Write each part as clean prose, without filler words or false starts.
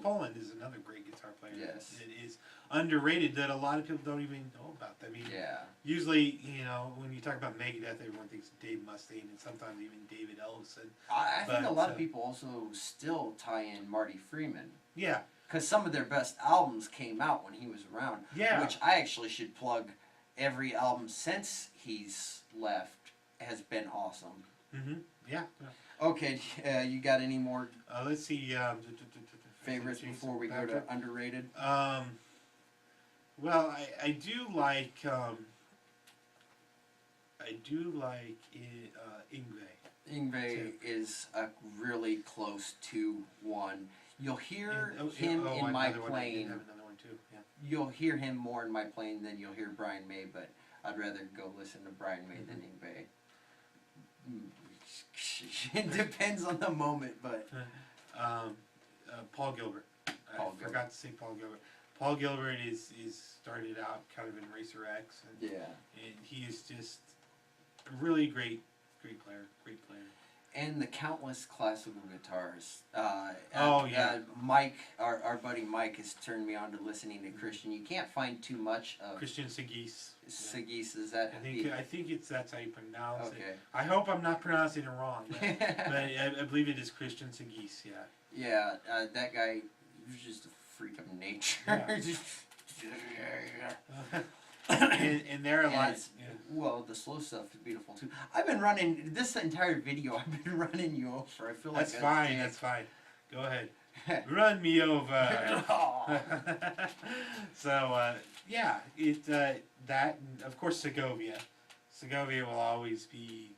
Poland is another great guitar player. Yes. It is underrated that a lot of people don't even know about. I mean, usually, when you talk about Megadeth, everyone thinks Dave Mustaine and sometimes even David Ellefson. I think a lot of people also still tie in Marty Freeman. Yeah. Because some of their best albums came out when he was around. Yeah. Which I actually should plug. Every album since he's left has been awesome. Mm-hmm. Yeah. Okay, you got any more let's see. favorites before we go to underrated? Well, I do like Yngwie. Yngwie is a really close 2-1. You'll hear him in my playing. You'll hear him more in my playing than you'll hear Brian May, but I'd rather go listen to Brian May than Yngwie. It depends on the moment, but Paul Gilbert. I forgot to say Paul Gilbert. Paul Gilbert is started out kind of in Racer X, and he is just a really great player. And the countless classical guitars. Mike, our buddy Mike, has turned me on to listening to Christian. You can't find too much of Christian Seguis. Seguis, is that? I think that's how you pronounce it. I hope I'm not pronouncing it wrong, but I believe it is Christian Seguis. Yeah, that guy was just a freak of nature. and there are a lot. Well, the slow stuff is beautiful too. I've been running this entire video. I've been running you over. I feel like that's fine. That's fine. Go ahead. Run me over. So that and of course Segovia. Segovia will always be,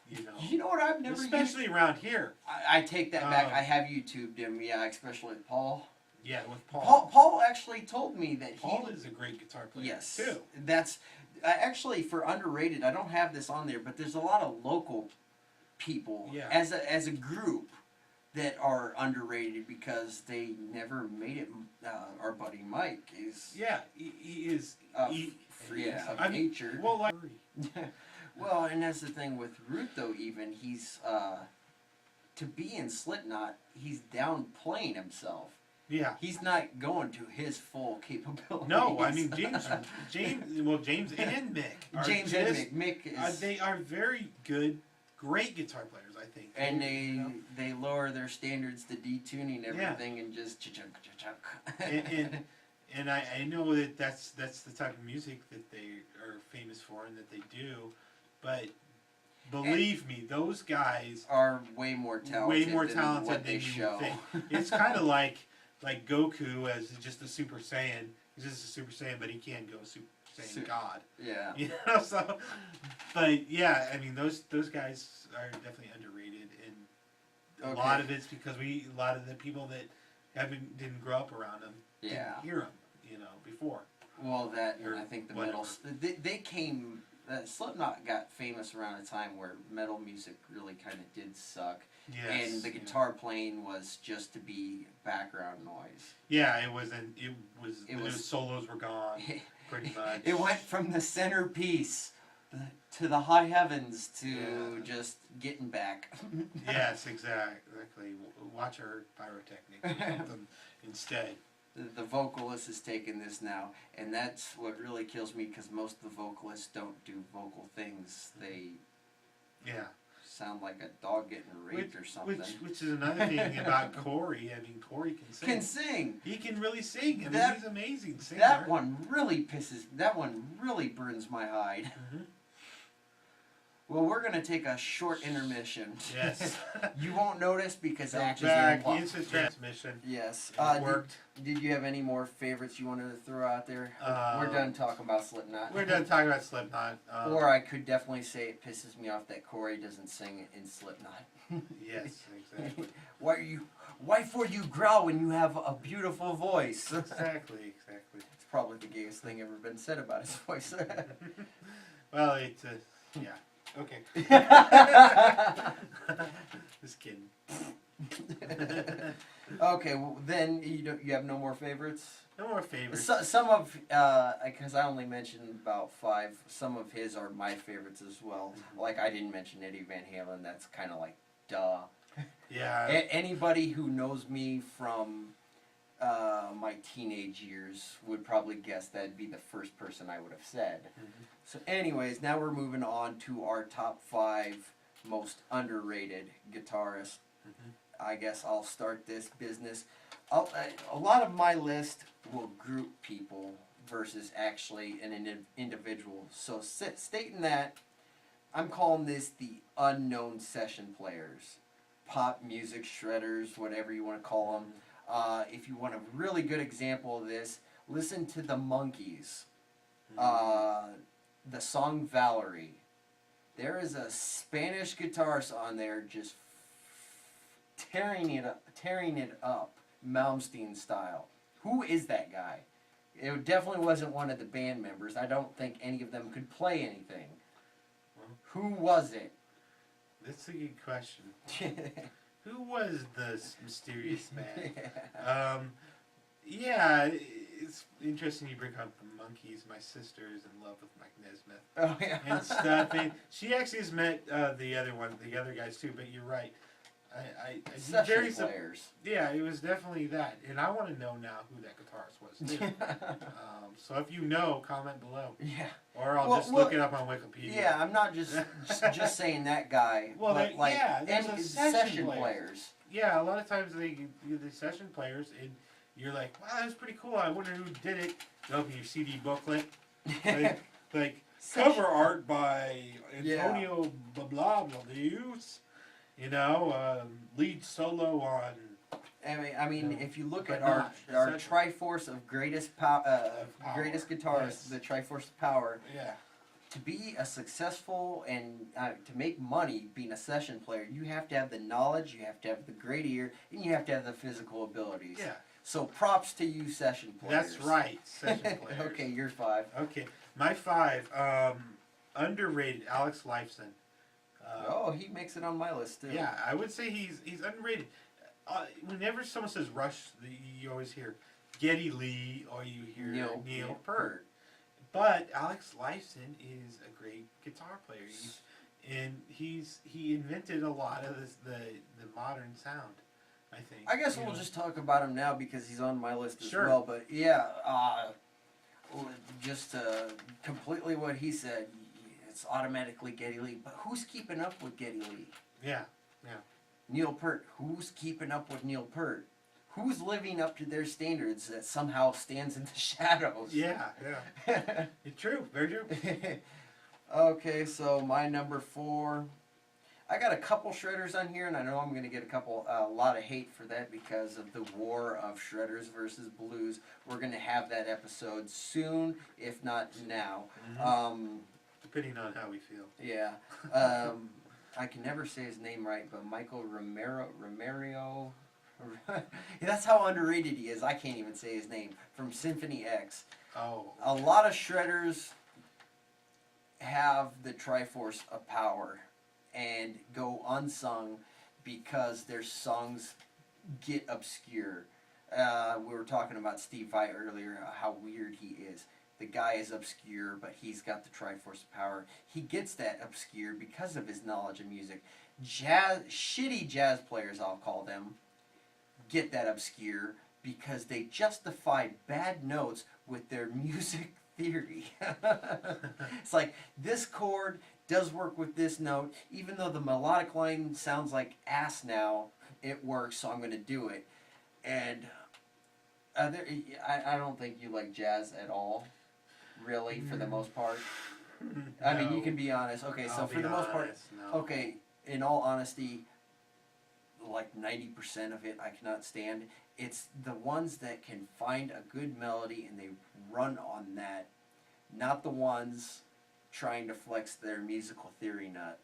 You know what I've never especially around here. I take that back. I have YouTubed him. Yeah, especially with Paul. Yeah, with Paul. Paul actually told me that Paul is a great guitar player. Yes, too. That's actually for underrated. I don't have this on there, but there's a lot of local people as a group that are underrated because they never made it. Our buddy Mike is he is nature. Well, well, and that's the thing with Root though. Even he's to be in Slipknot, he's downplaying himself. Yeah. He's not going to his full capability. No, I mean James and Mick. Mick is they are very good, great guitar players, I think. And they lower their standards to detuning everything and just cha-chunk. And I know that that's the type of music that they are famous for and that they do, but believe me, those guys are way more talented than what they show. Think. It's kind of like Goku as just a Super Saiyan. He's just a Super Saiyan, but he can go Super Saiyan God. Yeah. So, but yeah, I mean those guys are definitely underrated, and a lot of it's because a lot of the people that didn't grow up around them didn't hear them, before. Well, I think the metal they came. Slipknot got famous around a time where metal music really kind of did suck. Yes, and the guitar playing was just to be background noise. Yeah, it wasn't. The solos were gone, pretty much. It went from the centerpiece to the high heavens to just getting back. Yes, exactly. Watch her pyrotechnics or something instead. The vocalist is taking this now, and that's what really kills me because most of the vocalists don't do vocal things. They sound like a dog getting raped or something. Which is another thing about Corey. I mean, Corey can sing. He can really sing. I mean, he's an amazing singer. That one really burns my hide. Mm-hmm. Well, we're going to take a short intermission. Yes. You won't notice because I'm back. Instant transmission. Yes. It worked. Did you have any more favorites you wanted to throw out there? We're done talking about Slipknot. We're done talking about Slipknot. Or I could definitely say it pisses me off that Corey doesn't sing in Slipknot. Yes, exactly. Why for you growl when you have a beautiful voice? Exactly. It's probably the gayest thing ever been said about his voice. Well, it's yeah. Okay. Just kidding. Okay, well, then you have no more favorites? No more favorites. Some of, because I only mentioned about 5, some of his are my favorites as well. Like, I didn't mention Eddie Van Halen, that's kind of like, duh. Yeah. Anybody who knows me from my teenage years would probably guess that'd be the first person I would have said. Mm-hmm. So anyways, now we're moving on to our top 5 most underrated guitarists. Mm-hmm. I guess I'll start this business. A lot of my list will group people versus actually an individual. So stating that, I'm calling this the unknown session players. Pop music shredders, whatever you want to call them. If you want a really good example of this, listen to the Monkees. The song Valerie. There is a Spanish guitarist on there just tearing it up, Malmsteen style. Who is that guy? It definitely wasn't one of the band members. I don't think any of them could play anything. Well, who was it? That's a good question. Who was this mysterious man? Yeah, it's interesting you bring up the Monkees. My sister is in love with Mike Nesmith. Oh, yeah. And stuff. And she actually has met the other guys too, but you're right. Session players. Yeah, it was definitely that. And I want to know now who that guitarist was too. So if you know, comment below. Yeah. Or I'll just look it up on Wikipedia. Yeah, I'm not just saying that guy. Well, but like there's session players. Yeah, a lot of times the session players, and you're like, wow, that's pretty cool. I wonder who did it. You open your CD booklet, like cover art by Antonio blah blah Deus. You know, lead solo on. I mean, if you look at our Triforce of greatest guitarists, the Triforce of Power. Yeah. To be a successful and to make money being a session player, you have to have the knowledge, you have to have the great ear, and you have to have the physical abilities. Yeah. So props to you, session players. That's right, session players. Okay, you're 5. Okay, my 5, underrated, Alex Lifeson. He makes it on my list too. Yeah, I would say he's underrated. Whenever someone says Rush, you always hear Geddy Lee or you hear Neil Peart. But Alex Lifeson is a great guitar player, he invented a lot of the modern sound, I think. I guess we'll just talk about him now because he's on my list as sure. well. But yeah, just completely what he said. It's automatically Geddy Lee, but who's keeping up with Geddy Lee? Yeah. Neil Peart. Who's keeping up with Neil Peart? Who's living up to their standards that somehow stands in the shadows? Yeah. It's true. Very true. Okay, so my number 4. I got a couple shredders on here, and I know I'm going to get a lot of hate for that because of the war of shredders versus blues. We're going to have that episode soon, if not now. Mm-hmm. Depending on how we feel. Yeah. I can never say his name right, but Michael Romero. That's how underrated he is. I can't even say his name. From Symphony X. Oh. A lot of shredders have the Triforce of Power and go unsung because their songs get obscure. We were talking about Steve Vai earlier, how weird he is. The guy is obscure, but he's got the Triforce of Power. He gets that obscure because of his knowledge of music. Shitty jazz players, I'll call them, get that obscure because they justify bad notes with their music theory. It's like, this chord does work with this note, even though the melodic line sounds like ass now, it works, so I'm going to do it. And I don't think you like jazz at all, really, for the most part. I mean, you can be honest. Okay, so for the most part, okay, in all honesty, like 90% of it I cannot stand. It's the ones that can find a good melody and they run on that, not the ones trying to flex their musical theory nut.